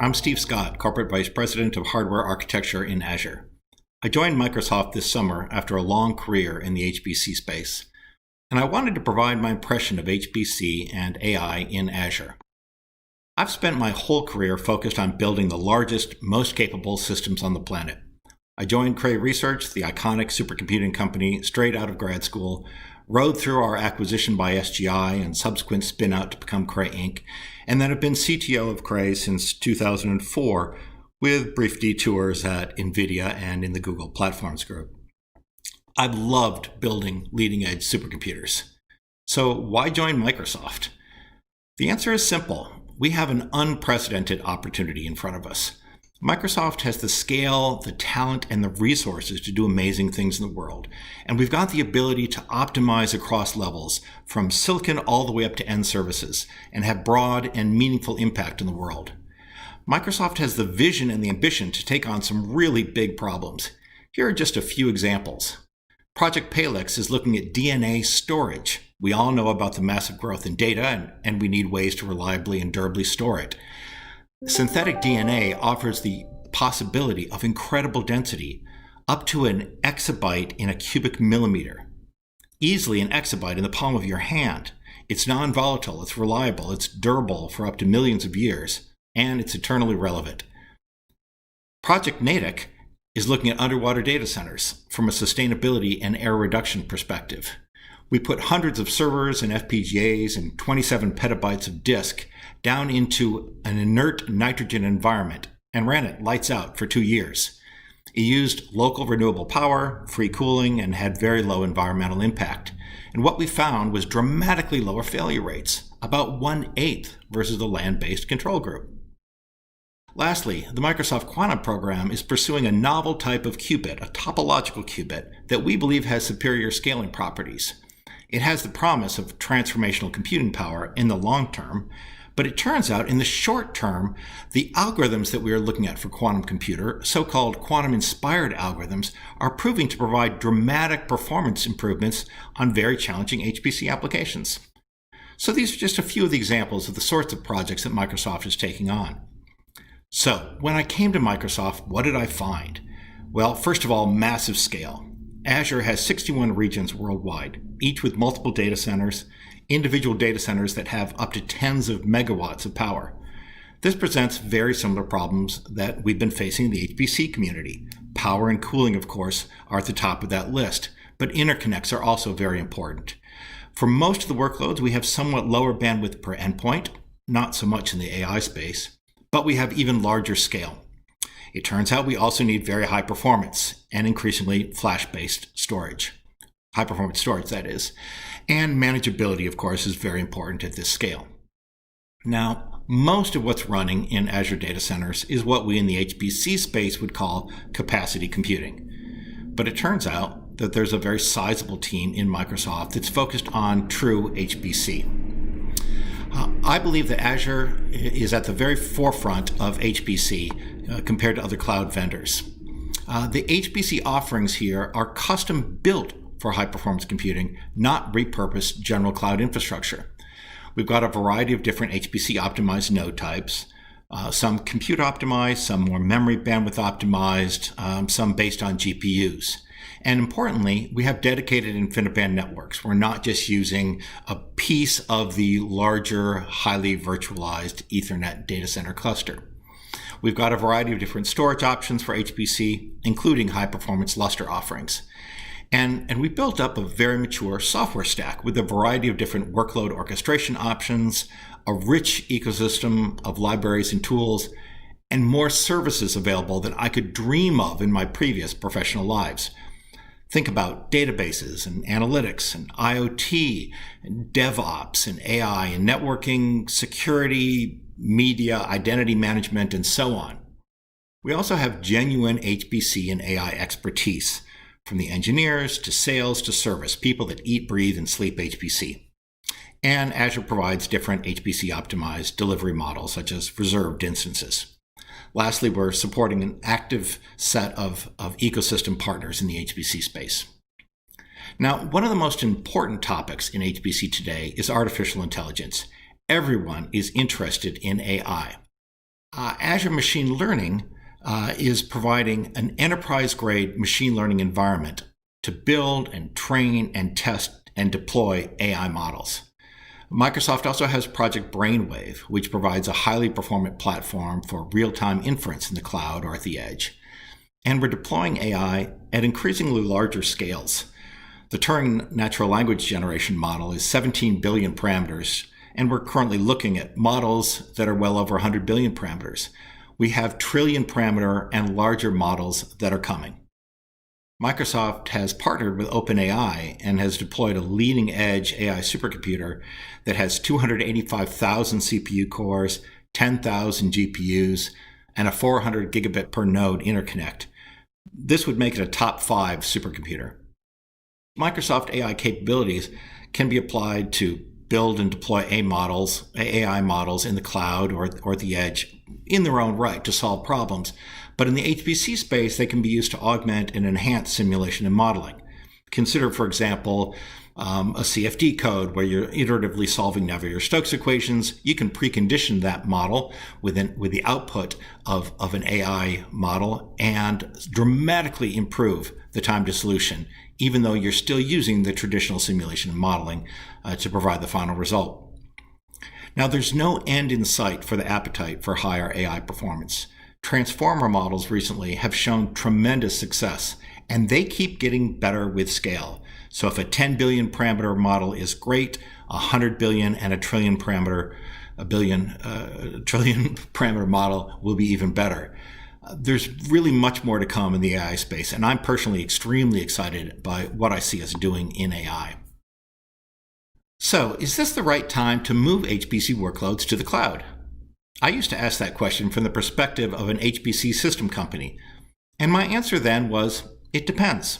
I'm Steve Scott, Corporate Vice President of Hardware Architecture in Azure. I joined Microsoft this summer after a long career in the HPC space, and I wanted to provide my impression of HPC and AI in Azure. I've spent my whole career focused on building the largest, most capable systems on the planet. I joined Cray Research, the iconic supercomputing company, straight out of grad school, rode through our acquisition by SGI and subsequent spin-out to become Cray Inc., and then have been CTO of Cray since 2004, with brief detours at NVIDIA and in the Google Platforms Group. I've loved building leading-edge supercomputers. So why join Microsoft? The answer is simple. We have an unprecedented opportunity in front of us. Microsoft has the scale, the talent, and the resources to do amazing things in the world. And we've got the ability to optimize across levels, from silicon all the way up to end services, and have broad and meaningful impact in the world. Microsoft has the vision and the ambition to take on some really big problems. Here are just a few examples. Project Palex is looking at DNA storage. We all know about the massive growth in data, and we need ways to reliably and durably store it. Synthetic DNA offers the possibility of incredible density, up to an exabyte in a cubic millimeter. Easily an exabyte in the palm of your hand. It's non-volatile, it's reliable, it's durable for up to millions of years, and it's eternally relevant. Project Natick is looking at underwater data centers from a sustainability and error reduction perspective. We put hundreds of servers and FPGAs and 27 petabytes of disk down into an inert nitrogen environment and ran it lights out for 2 years. It used local renewable power, free cooling, and had very low environmental impact. And what we found was dramatically lower failure rates, about 1/8 versus the land-based control group. Lastly, the Microsoft Quantum program is pursuing a novel type of qubit, a topological qubit, that we believe has superior scaling properties. It has the promise of transformational computing power in the long term, but it turns out in the short term, the algorithms that we are looking at for quantum computer, so-called quantum-inspired algorithms, are proving to provide dramatic performance improvements on very challenging HPC applications. So these are just a few of the examples of the sorts of projects that Microsoft is taking on. So when I came to Microsoft, what did I find? Well, first of all, massive scale. Azure has 61 regions worldwide, each with multiple data centers, individual data centers that have up to tens of megawatts of power. This presents very similar problems that we've been facing in the HPC community. Power and cooling, of course, are at the top of that list, but interconnects are also very important. For most of the workloads, we have somewhat lower bandwidth per endpoint, not so much in the AI space, but we have even larger scale. It turns out we also need very high performance and increasingly flash-based storage. High performance storage, that is. And manageability, of course, is very important at this scale. Now, most of what's running in Azure data centers is what we in the HPC space would call capacity computing. But it turns out that there's a very sizable team in Microsoft that's focused on true HPC. I believe that Azure is at the very forefront of HPC compared to other cloud vendors. The HPC offerings here are custom built for high-performance computing, not repurposed general cloud infrastructure. We've got a variety of different HPC-optimized node types, some compute-optimized, some more memory bandwidth optimized, some based on GPUs. And importantly, we have dedicated InfiniBand networks. We're not just using a piece of the larger, highly virtualized Ethernet data center cluster. We've got a variety of different storage options for HPC, including high-performance Lustre offerings. And we built up a very mature software stack with a variety of different workload orchestration options, a rich ecosystem of libraries and tools, and more services available than I could dream of in my previous professional lives. Think about databases and analytics and IoT and DevOps and AI and networking, security, media, identity management, and so on. We also have genuine HPC and AI expertise, from the engineers to sales to service, people that eat, breathe, and sleep HPC. And Azure provides different HPC optimized delivery models, such as reserved instances. Lastly, we're supporting an active set of ecosystem partners in the HPC space. Now, one of the most important topics in HPC today is artificial intelligence. Everyone is interested in AI. Azure Machine Learning is providing an enterprise-grade machine learning environment to build and train and test and deploy AI models. Microsoft also has Project Brainwave, which provides a highly performant platform for real-time inference in the cloud or at the edge. And we're deploying AI at increasingly larger scales. The Turing natural language generation model is 17 billion parameters, and we're currently looking at models that are well over 100 billion parameters. We have trillion parameter and larger models that are coming. Microsoft has partnered with OpenAI and has deployed a leading-edge AI supercomputer that has 285,000 CPU cores, 10,000 GPUs, and a 400 gigabit per node interconnect. This would make it a top 5 supercomputer. Microsoft AI capabilities can be applied to build and deploy AI models in the cloud or the edge in their own right to solve problems. But in the HPC space, they can be used to augment and enhance simulation and modeling. Consider, for example, a CFD code where you're iteratively solving Navier-Stokes equations. You can precondition that model with the output of an AI model and dramatically improve the time to solution, even though you're still using the traditional simulation and modeling to provide the final result. Now, there's no end in sight for the appetite for higher AI performance. Transformer models recently have shown tremendous success, and they keep getting better with scale. So if a 10 billion parameter model is great, 100 billion and a trillion parameter model will be even better. There's really much more to come in the AI space, and I'm personally extremely excited by what I see us doing in AI. So, is this the right time to move HPC workloads to the cloud? I used to ask that question from the perspective of an HPC system company, and my answer then was, it depends.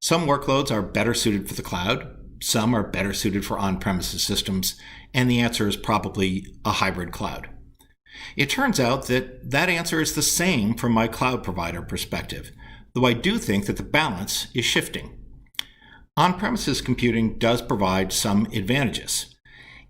Some workloads are better suited for the cloud, some are better suited for on-premises systems, and the answer is probably a hybrid cloud. It turns out that that answer is the same from my cloud provider perspective, though I do think that the balance is shifting. On-premises computing does provide some advantages.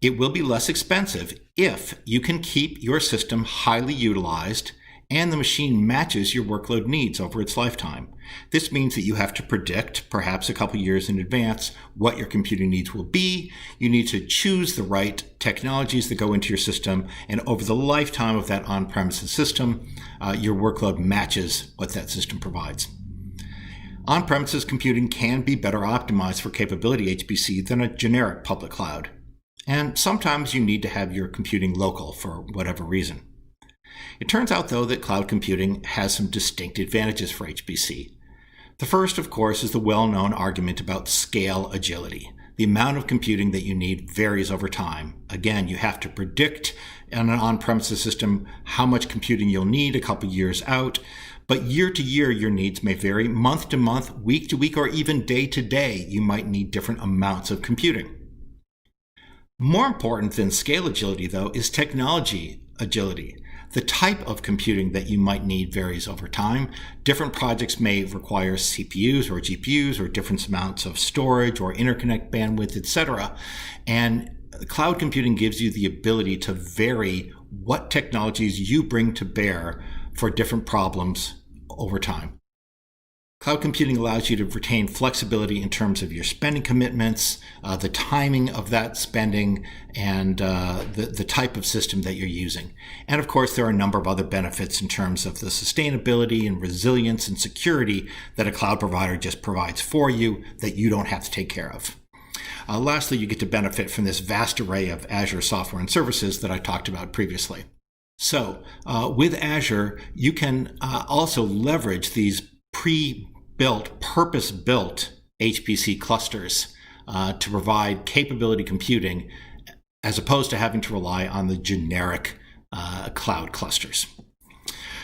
It will be less expensive if you can keep your system highly utilized and the machine matches your workload needs over its lifetime. This means that you have to predict, perhaps a couple years in advance, what your computing needs will be. You need to choose the right technologies that go into your system, and over the lifetime of that on-premises system, your workload matches what that system provides. On-premises computing can be better optimized for capability HPC than a generic public cloud. And sometimes you need to have your computing local for whatever reason. It turns out, though, that cloud computing has some distinct advantages for HPC. The first, of course, is the well-known argument about scale agility. The amount of computing that you need varies over time. Again, you have to predict in an on-premises system how much computing you'll need a couple years out, but year to year your needs may vary. Month to month, week to week, or even day to day, you might need different amounts of computing. More important than scale agility, though, is technology agility. The type of computing that you might need varies over time. Different projects may require CPUs or GPUs or different amounts of storage or interconnect bandwidth, etc. And cloud computing gives you the ability to vary what technologies you bring to bear for different problems over time. Cloud computing allows you to retain flexibility in terms of your spending commitments, the timing of that spending, and the type of system that you're using. And of course, there are a number of other benefits in terms of the sustainability and resilience and security that a cloud provider just provides for you that you don't have to take care of. Lastly, you get to benefit from this vast array of Azure software and services that I talked about previously. So with Azure, you can also leverage these pre-built, purpose-built HPC clusters to provide capability computing as opposed to having to rely on the generic cloud clusters.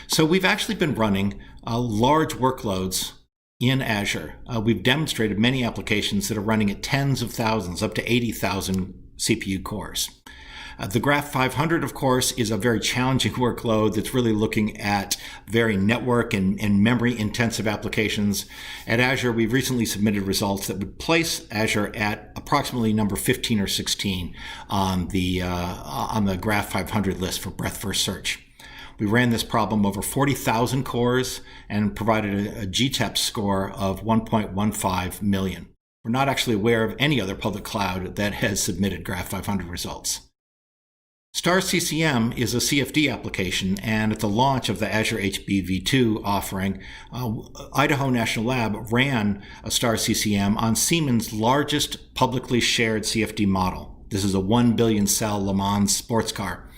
So we've actually been running large workloads in Azure. We've demonstrated many applications that are running at tens of thousands, up to 80,000 CPU cores. The Graph 500, of course, is a very challenging workload that's really looking at very network and memory-intensive applications. At Azure, we've recently submitted results that would place Azure at approximately number 15 or 16 on the Graph 500 list for breadth first search. We ran this problem over 40,000 cores and provided a GTEP score of 1.15 million. We're not actually aware of any other public cloud that has submitted Graph 500 results. Star CCM is a CFD application, and at the launch of the Azure HPV2 offering, Idaho National Lab ran a Star CCM on Siemens' largest publicly shared CFD model. This is a 1 billion cell Le Mans sports car.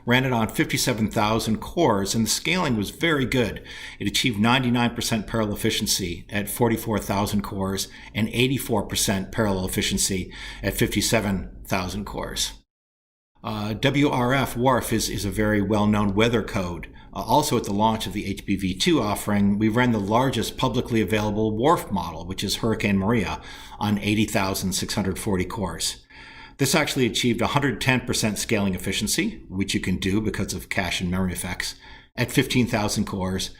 Ran it on 57,000 cores, and the scaling was very good. It achieved 99% parallel efficiency at 44,000 cores and 84% parallel efficiency at 57,000 cores. WRF is a very well-known weather code. Also at the launch of the HPV2 offering, we ran the largest publicly available WRF model, which is Hurricane Maria, on 80,640 cores. This actually achieved 110% scaling efficiency, which you can do because of cache and memory effects, at 15,000 cores.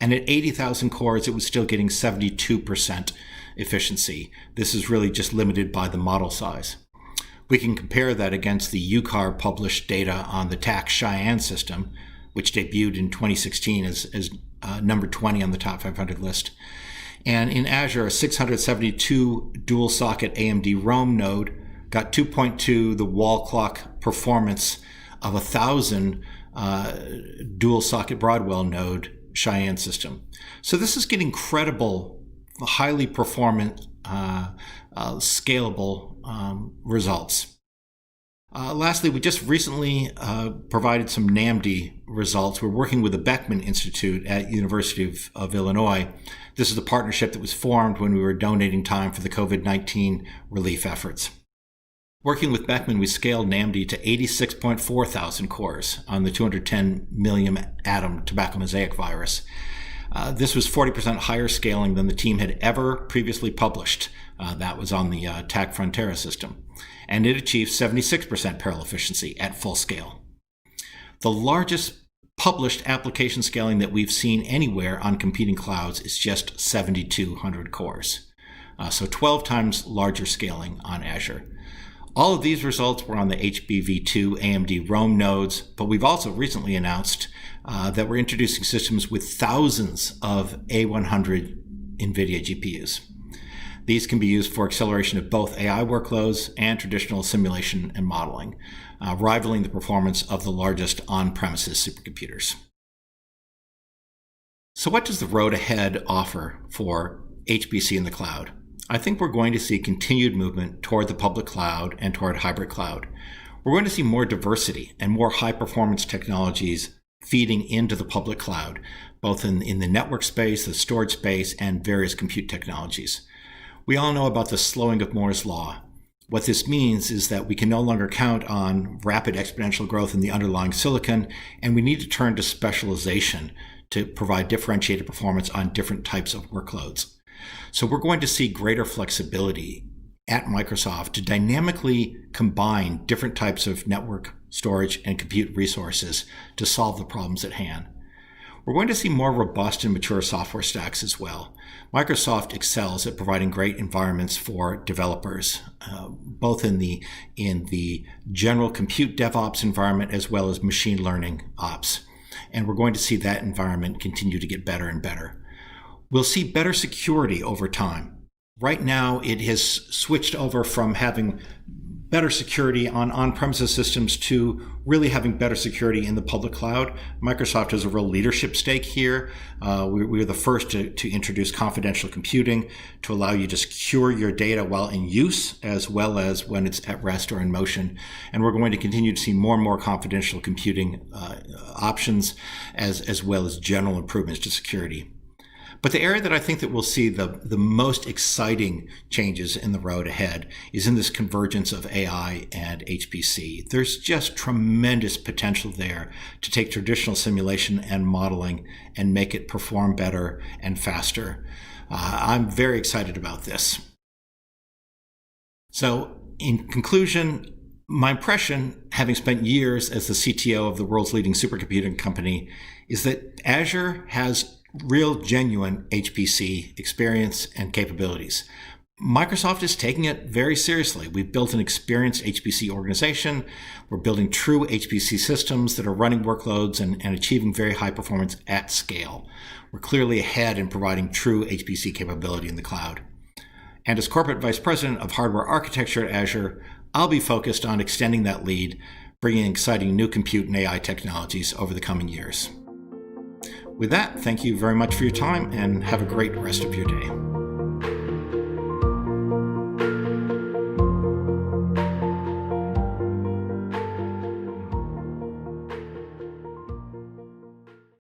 And at 80,000 cores, it was still getting 72% efficiency. This is really just limited by the model size. We can compare that against the UCAR published data on the TAC Cheyenne system, which debuted in 2016 as number 20 on the top 500 list. And in Azure, a 672 dual socket AMD Rome node got 2.2 the wall clock performance of 1,000 dual socket Broadwell node Cheyenne system. So this is getting credible, highly performant, scalable results. Lastly, we just recently provided some NAMD results. We're working with the Beckman Institute at University of Illinois. This is a partnership that was formed when we were donating time for the COVID-19 relief efforts. Working with Beckman, we scaled NAMD to 86.4 thousand cores on the 210 million atom tobacco mosaic virus. This was 40% higher scaling than the team had ever previously published. That was on the TAC Frontera system. And it achieved 76% parallel efficiency at full scale. The largest published application scaling that we've seen anywhere on competing clouds is just 7,200 cores. So 12 times larger scaling on Azure. All of these results were on the HPV2 AMD Rome nodes, but we've also recently announced that we're introducing systems with thousands of A100 NVIDIA GPUs. These can be used for acceleration of both AI workloads and traditional simulation and modeling, rivaling the performance of the largest on-premises supercomputers. So what does the road ahead offer for HPC in the cloud? I think we're going to see continued movement toward the public cloud and toward hybrid cloud. We're going to see more diversity and more high-performance technologies feeding into the public cloud, both in the network space, the storage space, and various compute technologies. We all know about the slowing of Moore's law. What this means is that we can no longer count on rapid exponential growth in the underlying silicon, and we need to turn to specialization to provide differentiated performance on different types of workloads. So we're going to see greater flexibility at Microsoft to dynamically combine different types of network, storage, and compute resources to solve the problems at hand. We're going to see more robust and mature software stacks as well. Microsoft excels at providing great environments for developers, both in the general compute DevOps environment as well as machine learning ops. And we're going to see that environment continue to get better and better. We'll see better security over time. Right now, it has switched over from having better security on on-premises systems to really having better security in the public cloud. Microsoft has a real leadership stake here. We're the first to introduce confidential computing to allow you to secure your data while in use, as well as when it's at rest or in motion. And we're going to continue to see more and more confidential computing options, as well as general improvements to security. But the area that I think that we'll see the most exciting changes in the road ahead is in this convergence of AI and HPC. There's just tremendous potential there to take traditional simulation and modeling and make it perform better and faster. I'm very excited about this. So in conclusion, my impression, having spent years as the CTO of the world's leading supercomputing company, is that Azure has real, genuine HPC experience and capabilities. Microsoft is taking it very seriously. We've built an experienced HPC organization. We're building true HPC systems that are running workloads and achieving very high performance at scale. We're clearly ahead in providing true HPC capability in the cloud. And as Corporate Vice President of Hardware Architecture at Azure, I'll be focused on extending that lead, bringing exciting new compute and AI technologies over the coming years. With that, thank you very much for your time and have a great rest of your day.